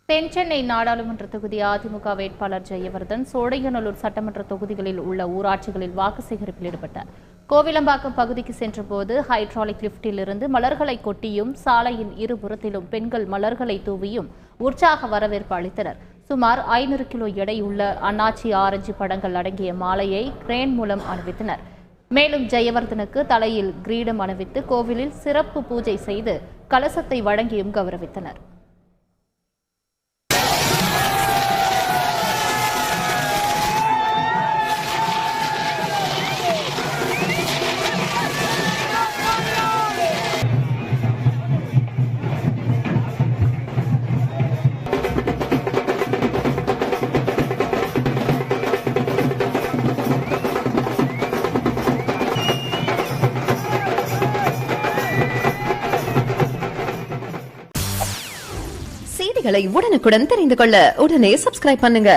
தென்சென்னை நாடாளுமன்ற தொகுதி அதிமுக வேட்பாளர் ஜெயவர்தன் சோடையநல்லூர் சட்டமன்ற தொகுதிகளில் உள்ள ஊராட்சிகளில் வாக்கு சேகரிப்பில் ஈடுபட்டார். கோவிலம்பாக்கம் பகுதிக்கு சென்றபோது ஹைட்ராலிக் லிப்டில் இருந்து மலர்களை கொட்டியும் சாலையின் இருபுறத்திலும் பெண்கள் மலர்களை தூவியும் உற்சாக வரவேற்பு அளித்தனர். சுமார் 500 கிலோ எடையுள்ள அண்ணாச்சி ஆரஞ்சு படங்கள் அடங்கிய மாலையை கிரேன் மூலம் அணிவித்தனர். மேலும் ஜெயவர்தனுக்கு தலையில் கிரீடம் அணிவித்து கோவிலில் சிறப்பு பூஜை செய்து கலசத்தை வழங்கியும் கௌரவித்தனர். செய்திகளை உடனுக்குடன் தெரிந்து கொள்ள உடனே சப்ஸ்கிரைப் பண்ணுங்க.